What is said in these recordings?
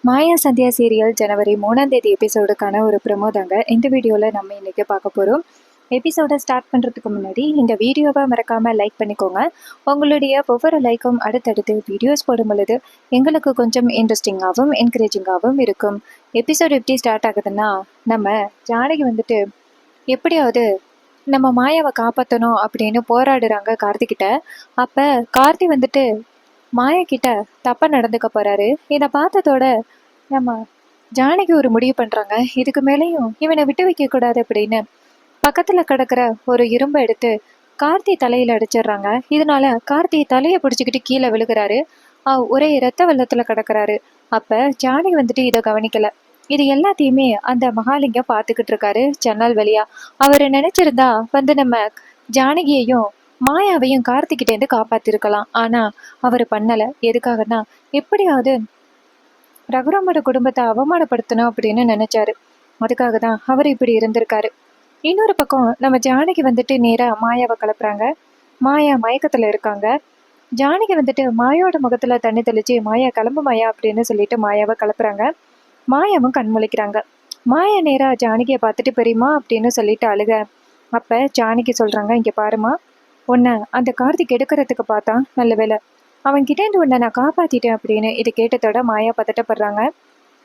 மாயா Sandhya serial ஜனவரி 3ஆம் தேதி எபிசோடுக்கான ஒரு ப்ரோமோ தாங்க இந்த வீடியோவில் நம்ம இன்னைக்கு பார்க்க போகிறோம். எபிசோடை ஸ்டார்ட் பண்ணுறதுக்கு முன்னாடி இந்த வீடியோவை மறக்காமல் லைக் பண்ணிக்கோங்க. உங்களுடைய ஒவ்வொரு லைக்கும் அடுத்தடுத்து வீடியோஸ் போடும் பொழுது எங்களுக்கு கொஞ்சம் இன்ட்ரெஸ்டிங்காகவும் என்கரேஜிங்காகவும் இருக்கும். எபிசோடு எப்படி ஸ்டார்ட் ஆகுதுன்னா, நம்ம ஜானகி வந்துட்டு எப்படியாவது நம்ம மாயாவை காப்பாற்றணும் அப்படின்னு போராடுறாங்க கார்த்திகிட்ட. அப்போ கார்த்தி வந்துட்டு மாயா கிட்ட தப்பா நடந்துக்க போறாரு. இதை பார்த்ததோட நம்ம ஜானகி ஒரு முடிவு பண்றாங்க, இதுக்கு மேலேயும் இவனை விட்டு வைக்க கூடாது அப்படின்னு பக்கத்துல கிடக்குற ஒரு இரும்பை எடுத்து கார்த்தி தலையில அடிச்சிடுறாங்க. இதனால கார்த்தி தலையை பிடிச்சிக்கிட்டு கீழே விழுகிறாரு. ஒரே இரத்த வெள்ளத்துல கிடக்குறாரு. அப்ப ஜானகி வந்துட்டு இதை கவனிக்கல. இது எல்லாத்தையுமே அந்த மகாலிங்கம் பார்த்துக்கிட்டு இருக்காரு ஜன்னல் வழியா. அவரு நினைச்சிருந்தா வந்து நம்ம ஜானகியையும் மாயாவையும் கார்த்திகிட்டேருந்து காப்பாத்திருக்கலாம். ஆனா அவர் பண்ணல. எதுக்காகனா எப்படியாவது ரகுராமோட குடும்பத்தை அவமானப்படுத்தணும் அப்படின்னு நினைச்சாரு. அதுக்காக தான் அவர் இப்படி இருந்திருக்காரு. இன்னொரு பக்கம் நம்ம ஜானகி வந்துட்டு நேரா மாயாவை கிளப்புறாங்க. மாயா மயக்கத்துல இருக்காங்க. ஜானகி வந்துட்டு மாயாவோட முகத்துல தண்ணி தெளிச்சு மாயா கிளம்பு மாயா அப்படின்னு சொல்லிட்டு மாயாவை கிளப்புறாங்க. மாயாவும் கண் முழிக்கிறாங்க. மாயா நேரா ஜானகியை பார்த்துட்டு பெரியமா அப்படின்னு சொல்லிட்டு அழுக. அப்ப ஜானகி சொல்றாங்க, இங்க பாருமா, உன்னை அந்த கார்த்திக் எடுக்கிறதுக்கு பார்த்தான், நல்ல வேலை அவன் கிட்டேருந்து உன்னை நான் காப்பாத்திட்டேன் அப்படின்னு. இது கேட்டதோட மாயா பதட்டப்படுறாங்க.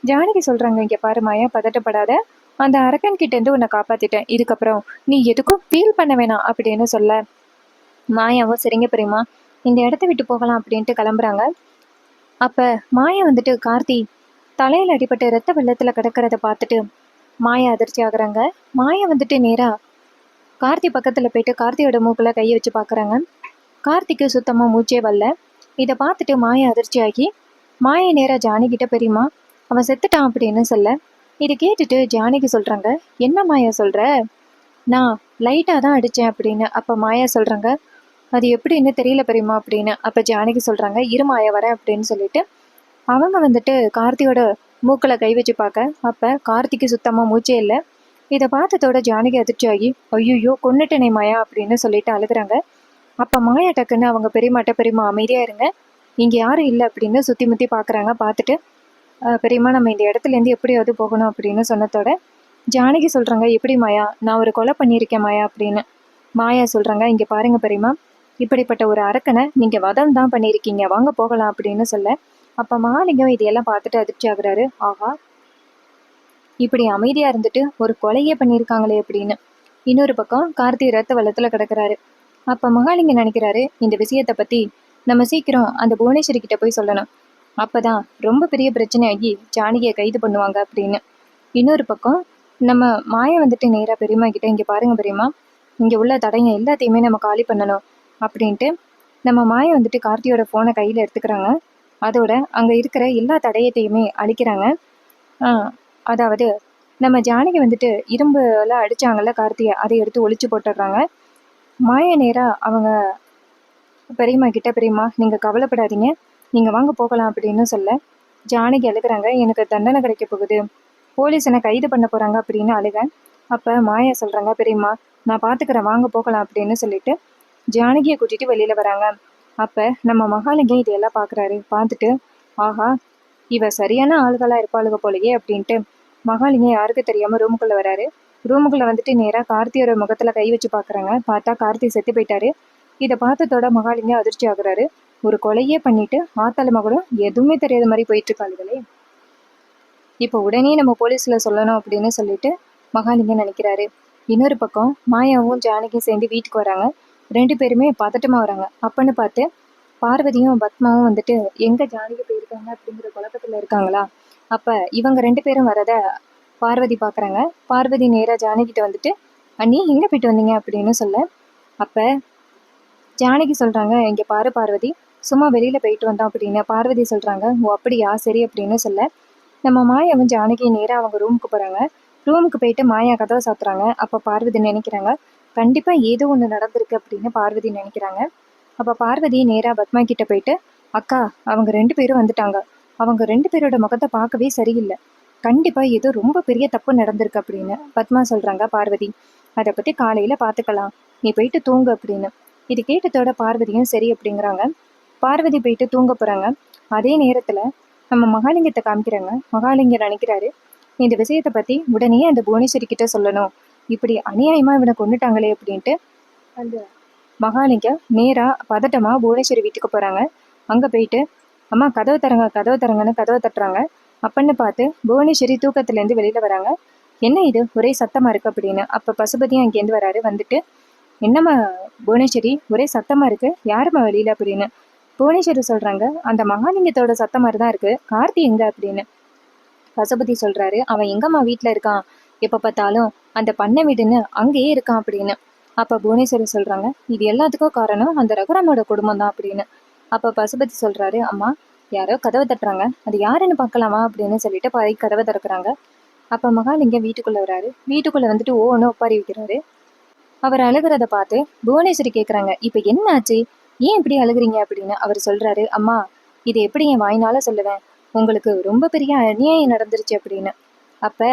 ஜானகி சொல்றாங்க, இங்க பாரு மாயா, பதட்டப்படாத, அந்த அரக்கன் கிட்டேருந்து உன்னை காப்பாத்திட்டேன், இதுக்கப்புறம் நீ எதுக்கும் ஃபீல் பண்ண வேணாம் அப்படின்னு சொல்ல மாயாவும் சரிங்க பெரியமா, இந்த இடத்த விட்டு போகலாம் அப்படின்ட்டு கிளம்புறாங்க. அப்ப மாயா வந்துட்டு கார்த்தி தலையில அடிபட்டு ரத்த வெள்ளத்துல கிடக்கிறத பார்த்துட்டு மாயா அதிர்ச்சி ஆகுறாங்க. மாயா வந்துட்டு நேரா கார்த்தி பக்கத்துல போயிட்டு கார்த்தியோட மூக்குல கையை வச்சு பாக்குறாங்க. கார்த்திக்கு சுத்தமா மூச்சே வரல. இதை பார்த்துட்டு மாயா அதிர்ச்சியாகி மாயை நேரா ஜானகிட்ட, பெரியமா அவன் செத்துட்டான் அப்படின்னு சொல்ல, இதை கேட்டுட்டு ஜானகி சொல்றாங்க, என்ன மாயா சொல்ற, நான் லைட்டா தான் அடிச்சேன் அப்படின்னு. அப்ப மாயா சொல்றாங்க, அது எப்படின்னு தெரியல பெரியமா அப்படின்னு. அப்ப ஜானகி சொல்றாங்க, இரு மாயா வரேன் அப்படின்னு சொல்லிட்டு அவங்க வந்துட்டு கார்த்தியோட மூக்குல கை வச்சு பார்க்க, அப்ப கார்த்திக்கு சுத்தமா மூச்சே இல்லை. இதை பார்த்ததோட ஜானகி அதிர்ச்சியாகி, ஐயோ கொன்னுட்டேனே மாயா அப்படின்னு சொல்லிட்டு அழுகுறாங்க. அப்ப மாயா டக்குன்னு அவங்க பெரியமா அமைதியா இருங்க, இங்க யாரும் இல்லை அப்படின்னு சுத்தி முத்தி பாக்குறாங்க. பார்த்துட்டு பெரியம்மா நம்ம இந்த இடத்துல இருந்து எப்படியாவது போகணும் அப்படின்னு சொன்னதோட ஜானகி சொல்றாங்க, எப்படி மாயா, நான் ஒரு கொலை பண்ணியிருக்கேன் மாயா அப்படின்னு. மாயா சொல்றாங்க, இங்க பாருங்க பெரியம்மா, இப்படிப்பட்ட ஒரு அரக்கனை நீங்க வதம் தான் பண்ணியிருக்கீங்க, வாங்க போகலாம் அப்படின்னு சொல்ல, அப்ப மகாலிங்கம் இதையெல்லாம் பார்த்துட்டு அதிர்ச்சி ஆகுறாரு. ஆஹா, இப்படி அமைதியா இருந்துட்டு ஒரு கொலையே பண்ணியிருக்காங்களே அப்படின்னு. இன்னொரு பக்கம் கார்த்தி ரத்த வெள்ளத்துல கிடக்குறாரு. அப்ப மகாலிங்கம் நினைக்கிறாரு, இந்த விஷயத்த பத்தி நம்ம சீக்கிரம் அந்த புவனேஸ்வரி கிட்ட போய் சொல்லணும், அப்பதான் ரொம்ப பெரிய பிரச்சனையாகி ஜானகியை கைது பண்ணுவாங்க அப்படின்னு. இன்னொரு பக்கம் நம்ம மாயை வந்துட்டு நேரா பெரியம்மா கிட்ட, இங்க பாருங்க பெரியம்மா, இங்க உள்ள தடைங்க எல்லாத்தையுமே நம்ம காலி பண்ணணும் அப்படின்ட்டு நம்ம மாயை வந்துட்டு கார்த்தியோட போனை கையில எடுத்துக்கிறாங்க. அதோட அங்க இருக்கிற எல்லா தடயத்தையுமே அழிக்கிறாங்க. அதாவது நம்ம ஜானகி வந்துட்டு இரும்புல அடிச்சாங்கல்ல கார்த்தியை, அதை எடுத்து ஒளிச்சு போட்டுடுறாங்க. மாய நேரா அவங்க பெரியம்மா கிட்ட, பெரியம்மா நீங்க கவலைப்படாதீங்க, நீங்க வாங்க போகலாம் அப்படின்னு சொல்ல ஜானகி அழுகுறாங்க, எனக்கு தண்டனை கிடைக்க போகுது, போலீஸ் என்னை கைது பண்ண போறாங்க அப்படின்னு அழுக. அப்ப மாயா சொல்றாங்க, பெரியம்மா நான் பாத்துக்கிறேன், வாங்க போகலாம் அப்படின்னு சொல்லிட்டு ஜானகியை கூட்டிட்டு வெளியில வராங்க. அப்ப நம்ம மகாலிங்கம் இதையெல்லாம் பாக்குறாரு. பார்த்துட்டு, ஆஹா, இவ சரியான ஆளுகளா இருப்பாளுக போலயே அப்படின்ட்டு மகாலிங்கம் யாருக்கு தெரியாம ரூமுக்குள்ள வராரு. ரூமுக்குள்ள வந்துட்டு நேரா கார்த்தியோட முகத்துல கை வச்சு பாக்குறாங்க. பார்த்தா கார்த்தி செத்து போயிட்டாரு. இதை பார்த்ததோட மகாலிங்கம் அதிர்ச்சி ஆகுறாரு. ஒரு கொலையே பண்ணிட்டு ஆத்தாள மகளும் எதுவுமே தெரியாத மாதிரி போயிட்டு இருக்காளுகளே, இப்போ உடனே நம்ம போலீஸ்ல சொல்லணும் அப்படின்னு சொல்லிட்டு மகாலிங்கம் நினைக்கிறாரு. இன்னொரு பக்கம் மாயாவும் ஜானகியும் சேர்ந்து வீட்டுக்கு வராங்க. 2 பேருமே பதட்டமா வராங்க. அப்பன்னு பார்த்து பார்வதியும் பத்மாவும் வந்துட்டு எங்க ஜானகி போயிருக்காங்க அப்படிங்கிற குழப்பத்துல இருக்காங்களா. அப்ப இவங்க 2 பேரும் வரத பார்வதி பாக்குறாங்க. பார்வதி நேரா ஜானகிட்ட வந்துட்டு, அண்ணி எங்க போயிட்டு வந்தீங்க அப்படின்னு சொல்ல, அப்ப ஜானகி சொல்றாங்க, இங்க பாரு பார்வதி, சும்மா வெளியில போயிட்டு வந்தோம் அப்படின்னு. பார்வதி சொல்றாங்க, ஓ அப்படியா, சரி அப்படின்னு சொல்ல நம்ம மாயாவும் ஜானகி நேரா அவங்க ரூமுக்கு போறாங்க. ரூமுக்கு போயிட்டு மாயா கதவை சாத்துறாங்க. அப்ப பார்வதி நினைக்கிறாங்க, கண்டிப்பா ஏதோ ஒண்ணு நடந்திருக்கு அப்படின்னு பார்வதி நினைக்கிறாங்க. அப்ப பார்வதி நேரா பத்மா கிட்ட போயிட்டு, அக்கா அவங்க 2 பேரும் வந்துட்டாங்க, அவங்க 2 பேரோட முகத்தை பார்க்கவே சரியில்லை, கண்டிப்பா ஏதோ ரொம்ப பெரிய தப்பு நடந்திருக்கு அப்படின்னு பத்மா சொல்றாங்க. பார்வதி, அதை பத்தி காலையில பாத்துக்கலாம், நீ போயிட்டு தூங்கு அப்படின்னு. இது கேட்டதோட பார்வதியும் சரி அப்படிங்கிறாங்க. பார்வதி போயிட்டு தூங்க போறாங்க. அதே நேரத்துல நம்ம மகாலிங்கத்தை காமிக்கிறாங்க. மகாலிங்கர் நினைக்கிறாரு, இந்த விஷயத்தை பற்றி உடனே அந்த புவனேஸ்வரி கிட்ட சொல்லணும், இப்படி அநியாயமாக இவனை கொண்டுட்டாங்களே அப்படின்ட்டு அந்த மகாலிங்கம் நேராக பதட்டமாக புவனேஸ்வரி வீட்டுக்கு போகிறாங்க. அங்கே போயிட்டு அம்மா கதவை தரங்க கதவை தரங்கன்னு கதவை தட்டுறாங்க. அப்பன்னு பார்த்து புவனேஸ்வரி தூக்கத்துலேருந்து வெளியில் வராங்க. என்ன இது ஒரே சத்தமாக இருக்குது அப்படின்னு. அப்போ பசுபதியும் அங்கேருந்து வராரு. வந்துட்டு என்னம்மா புவனேஸ்வரி ஒரே சத்தமாக இருக்குது, யாரும்மா வெளியில் அப்படின்னு. புவனேஸ்வரி சொல்கிறாங்க, அந்த மகாலிங்கத்தோட சத்தம் மாதிரி தான் இருக்குது, கார்த்தி எங்கே அப்படின்னு. பசுபதி சொல்கிறாரு, அவன் எங்கம்மா வீட்டில் இருக்கான், எப்போ பார்த்தாலும் அந்த பண்ணை வீடுன்னு அங்கேயே இருக்கான் அப்படின்னு. அப்போ புவனேஸ்வரி சொல்கிறாங்க, இது எல்லாத்துக்கும் காரணம் அந்த ரகுராமோட குடும்பம் தான் அப்படின்னு. அப்போ பசுபதி சொல்கிறாரு, அம்மா யாரோ கதவை தட்டுறாங்க, அது யாருன்னு பார்க்கலாமா அப்படின்னு சொல்லிட்டு பாதி கதவை திறக்கிறாங்க. அப்போ மகாலிங்கம் வீட்டுக்குள்ளே வராரு. வீட்டுக்குள்ளே வந்துட்டு ஓன்னு ஒப்பாரி வைக்கிறாரு. அவர் அழுகிறத பார்த்து புவனேஸ்வரி கேட்குறாங்க, இப்போ என்ன ஆச்சு, ஏன் இப்படி அழுகுறீங்க அப்படின்னு. அவர் சொல்கிறாரு, அம்மா இது எப்படி என் வாயினால சொல்லுவேன், உங்களுக்கு ரொம்ப பெரிய அநியாயம் நடந்துருச்சு அப்படின்னு. அப்போ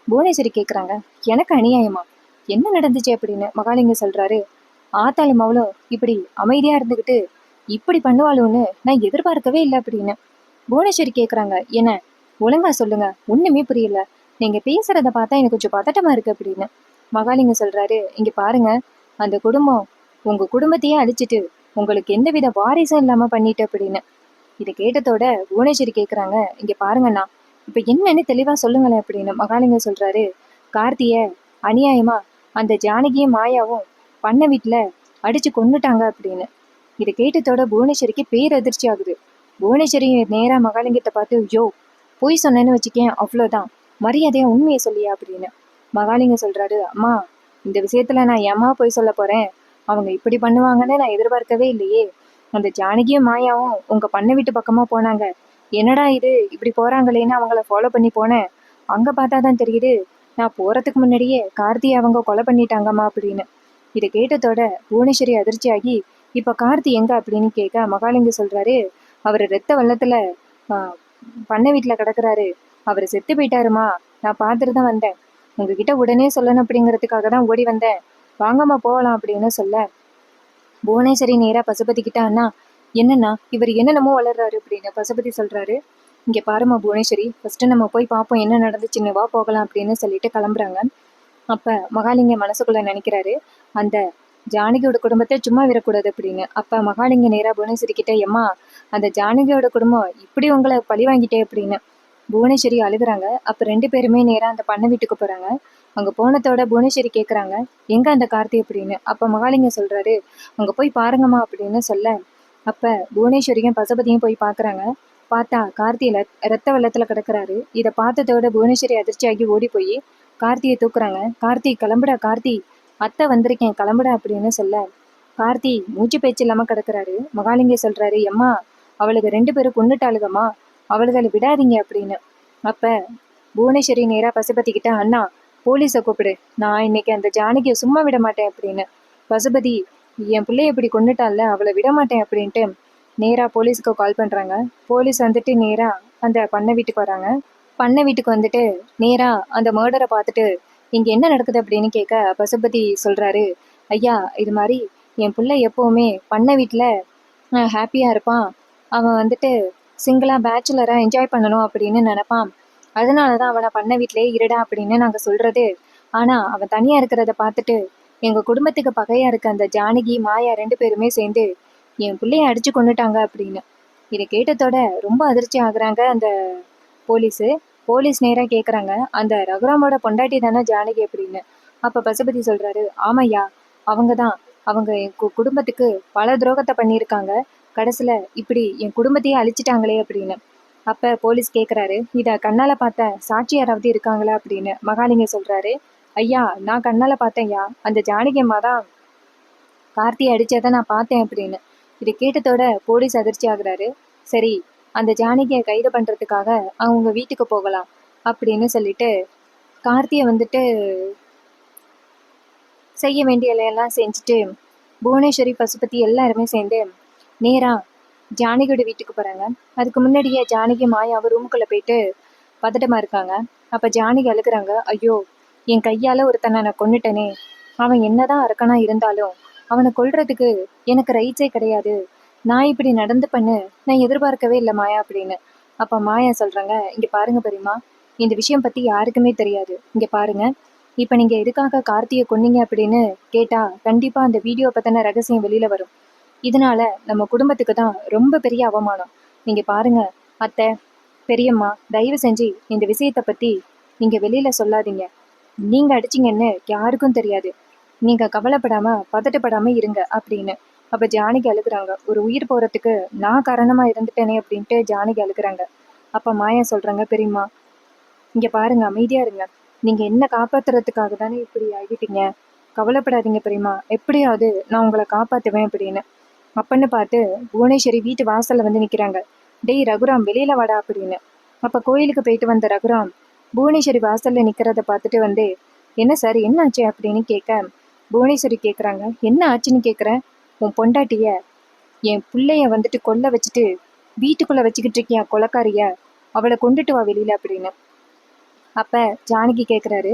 புவனேஸ்வரி கேட்குறாங்க, எனக்கு அநியாயமா, என்ன நடந்துச்சு அப்படின்னு. மகாலிங்கம் சொல்கிறாரு, ஆத்தாளும் அவளும் இப்படி அமைதியாக இருந்துக்கிட்டு இப்படி பண்ணுவாளுன்னு நான் எதிர்பார்க்கவே இல்லை அப்படின்னு. புவனேஸ்வரி கேட்குறாங்க, என்ன ஒழுங்கா சொல்லுங்க, ஒன்றுமே புரியல, நீங்கள் பேசுகிறத பார்த்தா எனக்கு கொஞ்சம் பதட்டமாக இருக்குது அப்படின்னு. மகாலிங்கம் சொல்கிறாரு, இங்கே பாருங்க, அந்த குடும்பம் உங்கள் குடும்பத்தையே அழிச்சிட்டு உங்களுக்கு எந்தவித வாரிசும் இல்லாமல் பண்ணிட்டு அப்படின்னு. இதை கேட்டதோட புவனேஸ்வரி கேட்குறாங்க, இங்கே பாருங்கண்ணா, இப்போ என்னன்னு தெளிவாக சொல்லுங்களேன் அப்படின்னு. மகாலிங்கம் சொல்கிறாரு, கார்த்தியை அநியாயமா அந்த ஜானகியும் மாயாவும் பண்ண வீட்டில் அடித்து கொண்டுட்டாங்க அப்படின்னு. இதை கேட்டதோட புவனேஸ்வரிக்கு பேரதிர்ச்சி ஆகுது. புவனேஸ்வரி நேராக மகாலிங்கத்தை பார்த்து, யோ பொய் சொன்னேன்னு வச்சுக்கேன், அவ்வளோதான், மரியாதையாக உண்மையை சொல்லியா அப்படின்னு. மகாலிங்கம் சொல்கிறாரு, அம்மா இந்த விஷயத்தில் நான் ஏம்மா போய் சொல்ல போகிறேன், அவங்க இப்படி பண்ணுவாங்கன்னு நான் எதிர்பார்க்கவே இல்லையே. அந்த ஜானகியும் மாயாவும் உங்கள் பண்ணை வீட்டு பக்கமாக போனாங்க, என்னடா இது இப்படி போகிறாங்களேன்னு அவங்கள ஃபாலோ பண்ணி போனேன். அங்கே பார்த்தா தான் தெரியுது, நான் போகிறதுக்கு முன்னாடியே கார்த்தியை அவங்க கொலை பண்ணிட்டாங்கம்மா அப்படின்னு. இதை கேட்டதோட புவனேஸ்வரி அதிர்ச்சியாகி, இப்போ கார்த்தி எங்கே அப்படின்னு கேட்க மகாலிங்கம் சொல்கிறாரு, அவர் ரத்த வெள்ளத்தில் பண்ணை வீட்டில் கிடக்குறாரு, அவர் செத்து போயிட்டாருமா, நான் பார்த்துட்டு தான் வந்தேன், உங்ககிட்ட உடனே சொல்லணும் அப்படிங்கிறதுக்காக தான் ஓடி வந்தேன், வாங்கம்மா போகலாம் அப்படின்னு சொல்ல புவனேஸ்வரி நேராக பசுபதி கிட்ட, அண்ணா என்னன்னா இவர் என்னென்னமோ வளர்றாரு அப்படின்னு. பசுபதி சொல்கிறாரு, இங்கே பாருமா புவனேஸ்வரி, ஃபஸ்ட்டு நம்ம போய் பார்ப்போம் என்ன நடந்துச்சுன்னு, வா போகலாம் அப்படின்னு சொல்லிட்டு கிளம்புறாங்க. அப்போ மகாலிங்கம் மனசுக்குள்ளே நினைக்கிறாரு, அந்த ஜானகியோட குடும்பத்தை சும்மா விடக்கூடாது அப்படின்னு. அப்போ மகாலிங்கம் நேராக புவனேஸ்வரி கிட்ட, எம்மா அந்த ஜானகியோட குடும்பம் இப்படி உங்களை பழி வாங்கிட்டே அப்படின்னு. புவனேஸ்வரி அழுகுறாங்க. அப்போ ரெண்டு பேருமே நேராக அந்த பண்ணை வீட்டுக்கு போகிறாங்க. அங்கே போனதோட புவனேஸ்வரி கேட்குறாங்க, எங்கே அந்த கார்த்தி அப்படின்னு. அப்போ மகாலிங்கம் சொல்கிறாரு, அங்கே போய் பாருங்கம்மா அப்படின்னு சொல்ல, அப்போ புவனேஸ்வரியும் பசுபதியும் போய் பார்க்குறாங்க. பார்த்தா கார்த்தியில் ரத்த வெள்ளத்தில் கிடக்குறாரு. இதை பார்த்ததோட புவனேஸ்வரி அதிர்ச்சியாகி ஓடி போய் கார்த்தியை தூக்குறாங்க. கார்த்தி கிளம்புடா, கார்த்தி அத்தை வந்திருக்கேன் கிளம்புடா அப்படின்னு சொல்ல, கார்த்தி மூச்சு பேச்சு இல்லாமல் கிடக்குறாரு. மகாலிங்கம் சொல்கிறாரு, எம்மா அவளுக்கு ரெண்டு பேரும் கொண்டுட்டாளுகம்மா, அவளுகளை விடாதீங்க அப்படின்னு. அப்போ புவனேஸ்வரி நேராக பசுபதிக்கிட்ட, அண்ணா போலீஸை கூப்பிடு, நான் இன்னைக்கு அந்த ஜானகியை சும்மா விட மாட்டேன் அப்படின்னு. பசுபதி, என் பிள்ளைய இப்படி கொண்டுட்டான்ல, அவளை விட மாட்டேன் அப்படின்ட்டு நேராக போலீஸுக்கு கால் பண்ணுறாங்க. போலீஸ் வந்துட்டு நேராக அந்த பண்ணை வீட்டுக்கு வராங்க. பண்ணை வீட்டுக்கு வந்துட்டு நேராக அந்த மர்டரை பார்த்துட்டு இங்கே என்ன நடக்குது அப்படின்னு கேட்க பசுபதி சொல்கிறாரு, ஐயா இது மாதிரி என் பிள்ளை எப்போவுமே பண்ணை வீட்டில் ஹாப்பியாக இருப்பான், அவன் வந்துட்டு சிங்கிளாக பேச்சுலராக என்ஜாய் பண்ணணும் அப்படின்னு நினப்பான், அதனால தான் அவனை பண்ணை வீட்டிலே இருடா அப்படின்னு நாங்கள் சொல்கிறது. ஆனால் அவன் தனியாக இருக்கிறத பார்த்துட்டு எங்கள் குடும்பத்துக்கு பகையாக இருக்க அந்த ஜானகி மாயா ரெண்டு பேருமே சேர்ந்து என் பிள்ளைய அடித்து கொண்டுட்டாங்க அப்படின்னு. இதை கேட்டதோட ரொம்ப அதிர்ச்சி ஆகுறாங்க அந்த போலீஸு. போலீஸ் நேராக கேட்குறாங்க, அந்த ரகுராமோட பொண்டாட்டி தானே ஜானகி அப்படின்னு. அப்போ பசுபதி சொல்கிறாரு, ஆமையா அவங்க தான், அவங்க என் குடும்பத்துக்கு பல துரோகத்தை பண்ணியிருக்காங்க, கடைசியில் இப்படி என் குடும்பத்தையே அழிச்சிட்டாங்களே அப்படின்னு. அப்போ போலீஸ் கேட்குறாரு, இதை கண்ணால் பார்த்த சாட்சி யாராவது இருக்காங்களா அப்படின்னு. மகாலிங்கம் சொல்கிறாரு, ஐயா நான் கண்ணால் பார்த்தேன்யா, அந்த ஜானகி அம்மா தான் கார்த்தியை அடித்ததை நான் பார்த்தேன் அப்படின்னு. இதை கேட்டதோட போலீஸ் அதிர்ச்சி ஆகுறாரு. சரி, அந்த ஜானகியை கைது பண்ணுறதுக்காக அவங்க வீட்டுக்கு போகலாம் அப்படின்னு சொல்லிட்டு கார்த்தியை வந்துட்டு செய்ய வேண்டிய வேலையெல்லாம் செஞ்சுட்டு புவனேஸ்வரி பசுபதி எல்லாருமே சேர்ந்து நேராக ஜானகியோட வீட்டுக்கு போகிறாங்க. அதுக்கு முன்னாடியே ஜானகி மாயாவை ரூமுக்குள்ளே போயிட்டு பதட்டமாக இருக்காங்க. அப்போ ஜானகி அழுகுறாங்க, ஐயோ என் கையால் ஒருத்தனை நான் கொன்னுட்டேனே, அவன் என்னதான் அரக்கனா இருந்தாலும் அவனை கொல்றதுக்கு எனக்கு ரைட்ஸே கிடையாது, நான் இப்படி நடந்து பண்ணு நான் எதிர்பார்க்கவே இல்லை மாயா அப்படின்னு. அப்ப மாயா சொல்றாங்க, இங்க பாருங்க பெரியம்மா, இந்த விஷயம் பத்தி யாருக்குமே தெரியாது. இங்க பாருங்க, இப்ப நீங்க எதுக்காக கார்த்தியை கொன்னீங்க அப்படின்னு கேட்டா கண்டிப்பா அந்த வீடியோ பத்தின ரகசியம் வெளியில வரும். இதனால நம்ம குடும்பத்துக்கு தான் ரொம்ப பெரிய அவமானம். நீங்க பாருங்க அத்தை, பெரியம்மா, தயவு செஞ்சு இந்த விஷயத்த பத்தி நீங்க வெளியில சொல்லாதீங்க. நீங்க அடிச்சீங்கன்னு யாருக்கும் தெரியாது. நீங்க கவலைப்படாம பதட்டப்படாம இருங்க அப்படின்னு. அப்ப ஜானகி அழுகுறாங்க. ஒரு உயிர் போறதுக்கு நான் காரணமா இருந்துட்டேனே அப்படின்ட்டு ஜானகி அழுகுறாங்க. அப்ப மாயா சொல்றாங்க, பெரியம்மா இங்க பாருங்க, அமைதியா இருங்க. நீங்க என்ன காப்பாத்துறதுக்காக தானே இப்படி ஆகிட்டீங்க. கவலைப்படாதீங்க பெரியம்மா, எப்படியாவது நான் உங்களை காப்பாத்துவேன் அப்படின்னு. அப்பன்னு பார்த்து புவனேஸ்வரி வீட்டு வாசல்ல வந்து நிக்கிறாங்க. டேய் ரகுராம், வெளியில வாடா அப்படின்னு. அப்ப கோயிலுக்கு போயிட்டு வந்த ரகுராம் புவனேஸ்வரி வாசல்ல நிக்கிறத பார்த்துட்டு வந்து, என்ன சார் என்ன ஆச்சு அப்படின்னு கேட்க, புவனேஸ்வரி கேக்குறாங்க, என்ன ஆச்சுன்னு கேக்குற? உன் பொண்டாட்டிய, என் பிள்ளைய வந்துட்டு கொல்ல வச்சுட்டு வீட்டுக்குள்ள வச்சுக்கிட்டு இருக்கியா கொலக்காரிய, அவளை கொண்டுட்டு வா வெளியில அப்படின்னு. அப்ப ஜானகி கேக்குறாரு,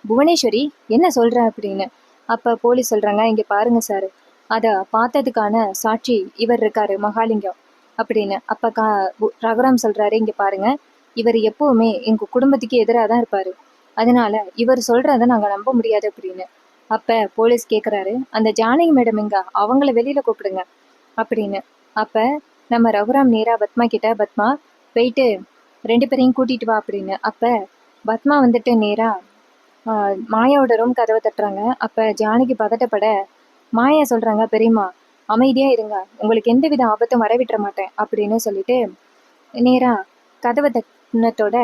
புவனேஸ்வரி என்ன சொல்ற அப்படின்னு. அப்ப போலீஸ் சொல்றாங்க, இங்க பாருங்க சார், அத பார்த்ததுக்கான சாட்சி இவர் இருக்காரு மகாலிங்கம் அப்படின்னு. அப்ப ரகுராம் சொல்றாரு, இங்க பாருங்க, இவர் எப்பவுமே எங்க குடும்பத்துக்கு எதிராக தான் இருப்பாரு, அதனால இவர் சொல்றத நாங்க நம்ப முடியாது அப்படின்னு. அப்ப போலீஸ் கேக்குறாரு, அந்த ஜானகி மேடம் எங்க, அவங்கள வெளியில கூப்பிடுங்க அப்படின்னு. அப்ப நம்ம ரகுராம் நேரா பத்மா கிட்ட, பத்மா போயிட்டு 2 பேரையும் கூட்டிட்டு வா அப்படின்னு. அப்ப பத்மா வந்துட்டு நேரா மாயாவோட ரூம் கதவை தட்டுறாங்க. அப்ப ஜானகி பதட்டப்பட மாயா சொல்றாங்க, பெரியம்மா அமைதியா இருங்க, உங்களுக்கு எந்தவித ஆபத்தும் வரவிட்டுற மாட்டேன் அப்படின்னு சொல்லிட்டு நேரா கதவை தட்டினத்தோட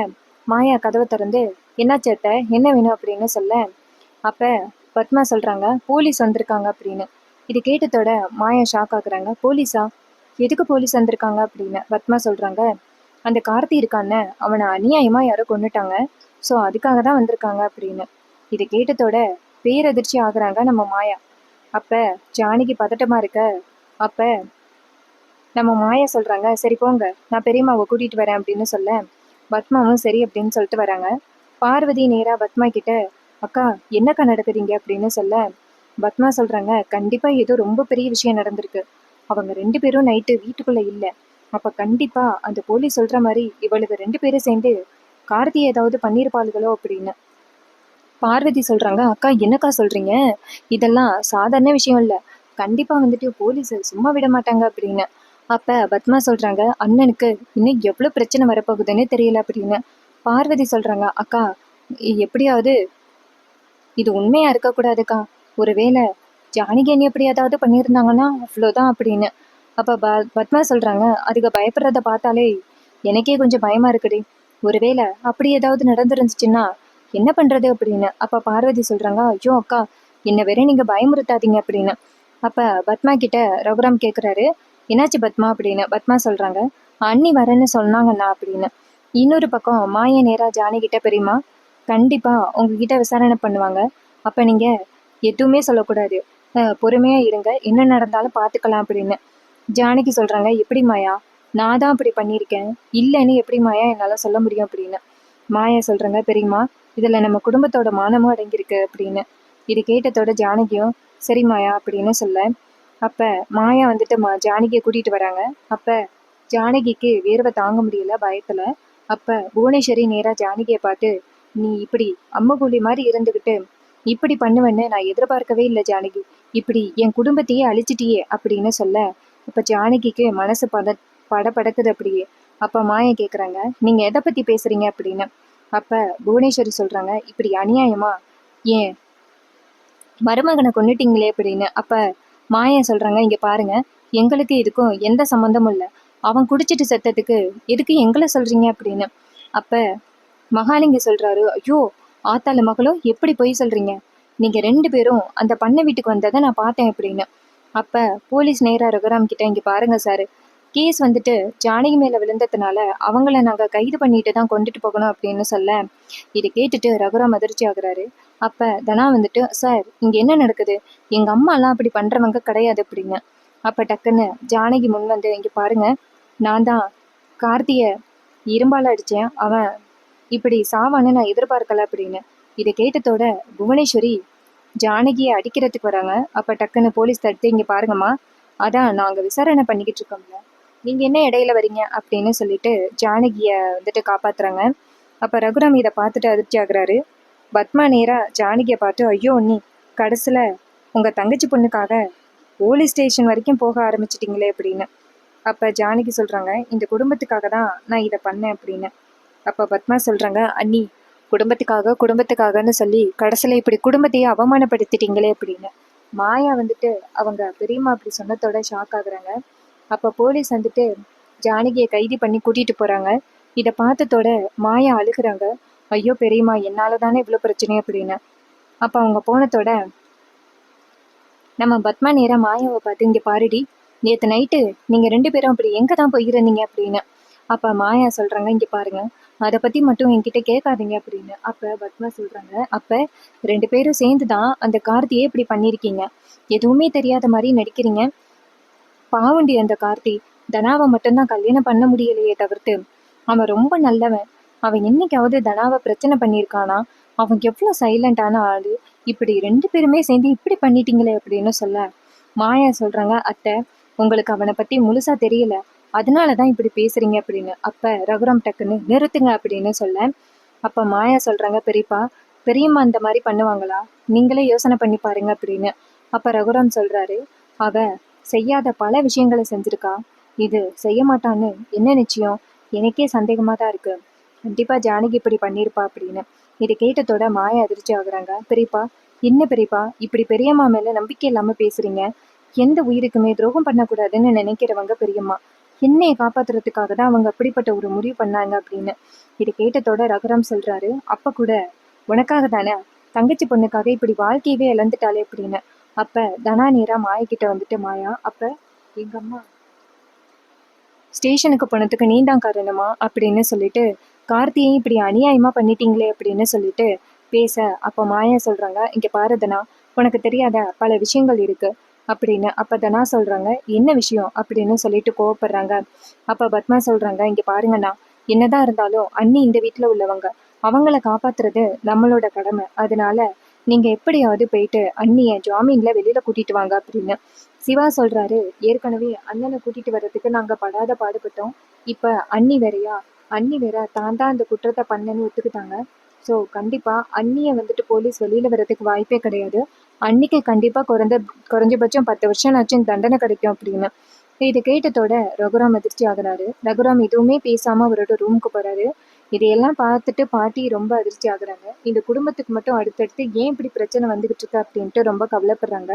மாயா கதவை திறந்து, என்னாச்சு அத்தை, என்ன வேணும் அப்படின்னு சொல்ல, அப்ப பத்மா சொல்றாங்க, போலீஸ் வந்திருக்காங்க அப்படின்னு. இது கேட்டதோட மாயா ஷாக் ஆகுறாங்க. போலீஸா? எதுக்கு போலீஸ் வந்திருக்காங்க அப்படின்னு. பத்மா சொல்றாங்க, அந்த கார்த்தி இருக்கான்னு, அவனை அநியாயமா யாரோ கொன்னுட்டாங்க, ஸோ அதுக்காக தான் வந்திருக்காங்க அப்படின்னு. இது கேட்டதோட பேரதிர்ச்சி ஆகுறாங்க நம்ம மாயா. அப்ப ஜானகி பதட்டமா இருக்க, அப்ப நம்ம மாயா சொல்றாங்க, சரி போங்க, நான் பெரியம்மாவை கூட்டிட்டு வரேன் அப்படின்னு சொல்ல, பத்மாவும் சரி அப்படின்னு சொல்லிட்டு வராங்க. பார்வதி நேரா பத்மா கிட்ட, அக்கா என்னக்கா நடக்குதுங்க அப்படின்னு சொல்ல, பத்மா சொல்றாங்க, கண்டிப்பா ஏதோ ரொம்ப பெரிய விஷயம் நடந்திருக்கு. அவங்க 2 பேரும் நைட்டு வீட்டுக்குள்ள இல்ல. அப்ப கண்டிப்பா அந்த போலீஸ் சொல்ற மாதிரி இவளுக்கு 2 பேரும் சேர்ந்து கார்த்தி ஏதாவது பண்ணிருப்பாளுகளோ அப்படின்னு. பார்வதி சொல்றாங்க, அக்கா என்னக்கா சொல்றீங்க, இதெல்லாம் சாதாரண விஷயம் இல்ல, கண்டிப்பா வந்துட்டு போலீஸ் சும்மா விட மாட்டாங்க அப்படின்னு. அப்ப பத்மா சொல்றாங்க, அண்ணனுக்கு இன்னும் எவ்வளவு பிரச்சனை வரப்போகுதுன்னு தெரியல அப்படின்னு. பார்வதி சொல்றாங்க, அக்கா எப்படியாவது இது உண்மையா இருக்கக்கூடாதுக்கா, ஒருவேளை ஜானகி அண்ணி எப்படி ஏதாவது பண்ணியிருந்தாங்கன்னா அவ்வளோதான் அப்படின்னு. அப்ப பத்மா சொல்றாங்க, அதுக்கு பயப்படுறத பார்த்தாலே எனக்கே கொஞ்சம் பயமா இருக்குடி, ஒருவேளை அப்படி ஏதாவது நடந்துருந்துச்சுன்னா என்ன பண்றது அப்படின்னு. அப்ப பார்வதி சொல்றாங்க, ஐயோ அக்கா, என்ன வேற நீங்க பயமுறுத்தாதீங்க அப்படின்னு. அப்ப பத்மா கிட்ட ரகுராம் கேக்குறாரு, என்னாச்சு பத்மா அப்படின்னு. பத்மா சொல்றாங்க, அண்ணி வரேன்னு சொன்னாங்கண்ணா அப்படின்னு. இன்னொரு பக்கம் மாயா நேரா ஜானகி கிட்ட, பெரியம்மா கண்டிப்பா உங்ககிட்ட விசாரணை பண்ணுவாங்க, அப்ப நீங்க எதுவுமே சொல்லக்கூடாது, பொறுமையா இருங்க, என்ன நடந்தாலும் பாத்துக்கலாம் அப்படின்னு. ஜானகி சொல்றாங்க, எப்படி மாயா, நான் தான் அப்படி பண்ணியிருக்கேன், இல்லைன்னு எப்படி மாயா என்னால சொல்ல முடியும் அப்படின்னு. மாயா சொல்றாங்க, பெரியம்மா இதுல நம்ம குடும்பத்தோட மானமும் அடங்கியிருக்கு அப்படின்னு. இது கேட்டதோட ஜானகியும் சரி மாயா அப்படின்னு சொல்ல, அப்ப மாயா வந்துட்டு ஜானகியை கூட்டிட்டு வராங்க. அப்ப ஜானகிக்கு வேர்வை தாங்க முடியல பயத்துல. அப்ப புவனேஸ்வரி நேரா ஜானகியை பார்த்து, நீ இப்படி அம்மகூலி மாதிரி இருந்துகிட்டு இப்படி பண்ணுவேன்னு நான் எதிர்பார்க்கவே இல்லை ஜானகி, இப்படி என் குடும்பத்தையே அழிச்சிட்டியே அப்படின்னு சொல்ல, அப்ப ஜானகிக்கு மனசு படபடக்குது அப்படியே. அப்ப மாயா கேக்குறாங்க, நீங்க எதை பத்தி பேசுறீங்க அப்படின்னு. அப்ப புவனேஸ்வரி சொல்றாங்க, இப்படி அநியாயமா ஏன் மருமகனை கொன்னுட்டீங்களே அப்படின்னு. அப்ப மாயா சொல்றாங்க, இங்க பாருங்க, எங்களுக்கு இதுக்கும் எந்த சம்மந்தமும் இல்லை, அவன் குடிச்சிட்டு செத்ததுக்கு எதுக்கு எங்களை சொல்றீங்க அப்படின்னு. அப்ப மகாலிங்க சொல்றாரு, ஐயோ ஆத்தால மகளும் எப்படி பொய் சொல்றீங்க, நீங்க 2 பேரும் அந்த பண்ணை வீட்டுக்கு வந்ததை நான் பார்த்தேன் அப்படின்னு. அப்ப போலீஸ் நேரா ரகுராம் கிட்ட, இங்க பாருங்க சார், கேஸ் வந்துட்டு ஜானகி மேல விழுந்ததுனால அவங்கள நாங்க கைது பண்ணிட்டு தான் கொண்டுட்டு போகணும் அப்படின்னு சொல்ல, இதை கேட்டுட்டு ரகுராம் அதிர்ச்சி ஆகுறாரு. அப்ப தனா வந்துட்டு, சார் இங்க என்ன நடக்குது, எங்க அம்மா எல்லாம் அப்படி பண்றவங்க கிடையாது அப்படின்னு. அப்ப டக்குன்னு ஜானகி முன் வந்து, இங்க பாருங்க, நான் தான் கார்த்திய இரும்பால அடிச்சேன், அவன் இப்படி சாவான்னு நான் எதிர்பார்க்கல அப்படின்னு. இதை கேட்டதோட புவனேஸ்வரி ஜானகியை அடிக்கிறதுக்கு வராங்க. அப்ப டக்குன்னு போலீஸ் தடுத்து, இங்க பாருங்கம்மா, அதான் நாங்க விசாரணை பண்ணிக்கிட்டு இருக்கோம்ல, நீங்கள் என்ன இடையில வரீங்க அப்படின்னு சொல்லிட்டு ஜானகியை வந்துட்டு காப்பாத்துறாங்க. அப்போ ரகுராம் இதை பார்த்துட்டு அதிர்ச்சி ஆகுறாரு. பத்மா நேராக ஜானகியை பார்த்து, ஐயோ நீ கடைசியில் உங்கள் தங்கச்சி பொண்ணுக்காக போலீஸ் ஸ்டேஷன் வரைக்கும் போக ஆரம்பிச்சிட்டிங்களே அப்படின்னு. அப்போ ஜானகி சொல்கிறாங்க, இந்த குடும்பத்துக்காக தான் நான் இதை பண்ணேன் அப்படின்னு. அப்போ பத்மா சொல்கிறாங்க, அண்ணி குடும்பத்துக்காகன்னு சொல்லி கடைசியில் இப்படி குடும்பத்தையே அவமானப்படுத்திட்டீங்களே அப்படின்னு. மாயா வந்துட்டு அவங்க பெரியம்மா அப்படி சொன்னதோட ஷாக் ஆகுறாங்க. அப்போ போலீஸ் வந்துட்டு ஜானகியை கைது பண்ணி கூட்டிகிட்டு போகிறாங்க. இதை பார்த்ததோட மாயா அழுகுறாங்க. ஐயோ பெரியம்மா, என்னால் தானே இவ்வளோ பிரச்சனை அப்படின்னு. அப்போ அவங்க போனதோட நம்ம பத்மா நேராக மாயாவை பார்த்து, இங்கே பாருடி, நேற்று நைட்டு நீங்கள் 2 பேரும் அப்படி எங்கே தான் போயிருந்தீங்க அப்படின்னு. அப்போ மாயா சொல்கிறாங்க, இங்கே பாருங்க, அதை பற்றி மட்டும் என்கிட்ட கேட்காதீங்க அப்படின்னு. அப்போ பத்மா சொல்கிறாங்க, அப்போ 2 பேரும் சேர்ந்து தான் அந்த கார்த்தியை இப்படி பண்ணியிருக்கீங்க, எதுவுமே தெரியாத மாதிரி நடிக்கிறீங்க. பாவண்டி அந்த கார்த்தி, தனாவை மட்டும்தான் கல்யாணம் பண்ண முடியலையே தவிர்த்து அவன் ரொம்ப நல்லவன். அவன் என்னைக்காவது தனாவை பிரச்சனை பண்ணியிருக்கானா? அவன் எவ்வளோ சைலண்டான ஆளு. இப்படி 2 பேருமே சேர்ந்து இப்படி பண்ணிட்டீங்களே அப்படின்னு சொல்ல மாயா சொல்றாங்க, அத்தை உங்களுக்கு அவனை பத்தி முழுசா தெரியல, அதனால தான் இப்படி பேசுறீங்க அப்படின்னு. அப்ப ரகுராம் டக்குன்னு நிறுத்துங்க அப்படின்னு சொல்ல அப்ப மாயா சொல்றாங்க, பெரியம்மா அந்த மாதிரி பண்ணுவாங்களா? நீங்களே யோசனை பண்ணி பாருங்க அப்படின்னு. அப்ப ரகுராம் சொல்றாரு, அவ செய்யாத பல விஷயங்களை செஞ்சிருக்கா, இது செய்ய மாட்டான்னு என்ன நிச்சயம்? எனக்கே சந்தேகமா தான் இருக்கு. கண்டிப்பா ஜானகி இப்படி பண்ணியிருப்பா அப்படின்னு. இதை கேட்டதோட மாயா அதிர்ச்சி ஆகுறாங்க. என்ன பெரியப்பா இப்படி பெரியம்மா மேல நம்பிக்கை இல்லாம பேசுறீங்க? எந்த உயிருக்குமே துரோகம் பண்ணக்கூடாதுன்னு நினைக்கிறவங்க பெரியம்மா. என்னையை காப்பாத்துறதுக்காக தான் அவங்க அப்படிப்பட்ட ஒரு முடிவு பண்ணாங்க அப்படின்னு. இதை கேட்டதோட ரகுராம் சொல்றாரு, அப்ப கூட உனக்காக தானே, தங்கச்சி பொண்ணுக்காக இப்படி வாழ்க்கையவே இழந்துட்டாலே அப்படின்னு. அப்ப தனா நேரா மாயா கிட்ட வந்துட்டு, மாயா அப்ப எங்க அம்மா ஸ்டேஷனுக்கு போனதுக்கு நீ தான் காரணமா அப்படின்னு சொல்லிட்டு, கார்த்தியை இப்படி அநியாயமா பண்ணிட்டீங்களே அப்படின்னு சொல்லிட்டு பேச அப்போ மாயா சொல்றாங்க, இங்க பாரு தனா, உனக்கு தெரியாத பல விஷயங்கள் இருக்கு அப்படின்னு. அப்ப தனா சொல்றாங்க, என்ன விஷயம் அப்படின்னு சொல்லிட்டு கோவப்படுறாங்க. அப்ப பத்மா சொல்றாங்க, இங்க பாருங்கண்ணா, என்னதான் இருந்தாலும் அண்ணி இந்த வீட்டுல உள்ளவங்க, அவங்கள காப்பாத்துறது நம்மளோட கடமை. அதனால நீங்க எப்படியாவது போயிட்டு அண்ணிய ஜாமீன்ல வெளியில கூட்டிட்டு வாங்க அப்படின்னு. சிவா சொல்றாரு, ஏற்கனவே அண்ணனை கூட்டிட்டு வர்றதுக்கு நாங்க படாத பாடுபட்டோம், இப்ப அண்ணி வேற தான் அந்த குற்றத்தை பண்ணன்னு ஒத்துக்கிட்டாங்க. ஸோ கண்டிப்பா அண்ணியை வந்துட்டு போலீஸ் வெளியில வர்றதுக்கு வாய்ப்பே கிடையாது. அன்னிக்கு கண்டிப்பா குறைஞ்சபட்சம் 10 வருஷம்னாச்சும் தண்டனை கிடைக்கும் அப்படின்னு. இதை கேட்டதோட ரகுராம் அதிர்ச்சி ஆகுறாரு. ரகுராம் எதுவுமே பேசாம அவரோட ரூமுக்கு போறாரு. இதையெல்லாம் பார்த்துட்டு பாட்டி ரொம்ப அதிர்ச்சி ஆகுறாங்க. இந்த குடும்பத்துக்கு மட்டும் அடுத்தடுத்து ஏன் இப்படி பிரச்சனை வந்துகிட்டு இருக்கு அப்படின்ட்டு ரொம்ப கவலைப்படுறாங்க.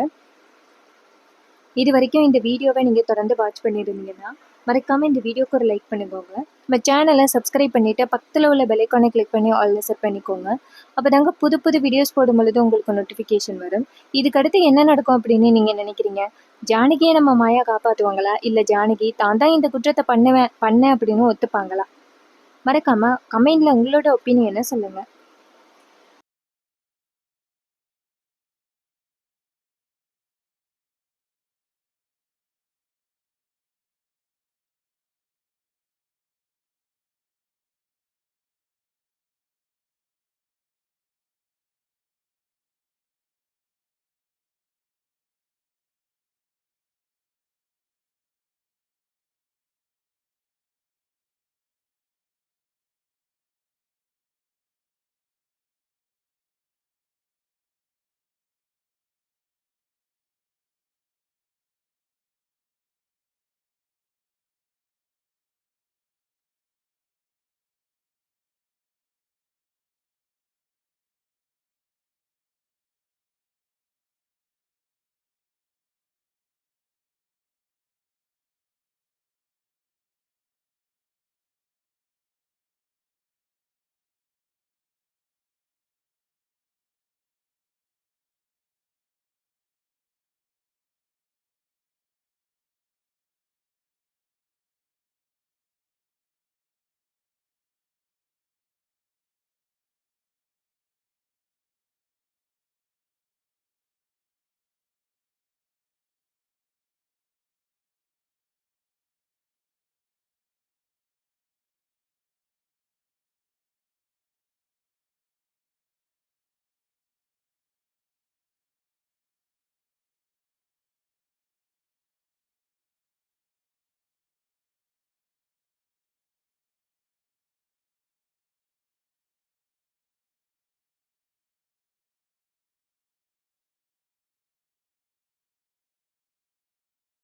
இது வரைக்கும் இந்த வீடியோவை நீங்கள் தொடர்ந்து வாட்ச் பண்ணியிருந்தீங்கன்னா மறக்காமல் இந்த வீடியோக்கு ஒரு லைக் பண்ணிக்கோங்க. நம்ம சேனலை சப்ஸ்கிரைப் பண்ணிவிட்டு பக்கத்தில் உள்ள பெல் ஐகானை கிளிக் பண்ணி ஆல்ல செட் பண்ணிக்கோங்க. அப்போ தாங்க புது புது வீடியோஸ் போடும் பொழுது உங்களுக்கு நோட்டிஃபிகேஷன் வரும். இதுக்கடுத்து என்ன நடக்கும் அப்படின்னு நீங்கள் நினைக்கிறீங்க? ஜானகியை நம்ம மாயா காப்பாற்றுவாங்களா, இல்லை ஜானகி தான் தான் இந்த குற்றத்தை பண்ணேன் அப்படின்னு ஒத்துப்பாங்களா? மறக்காமல் கமெண்டில் உங்களோட ஒப்பீனியனை சொல்லுங்கள்.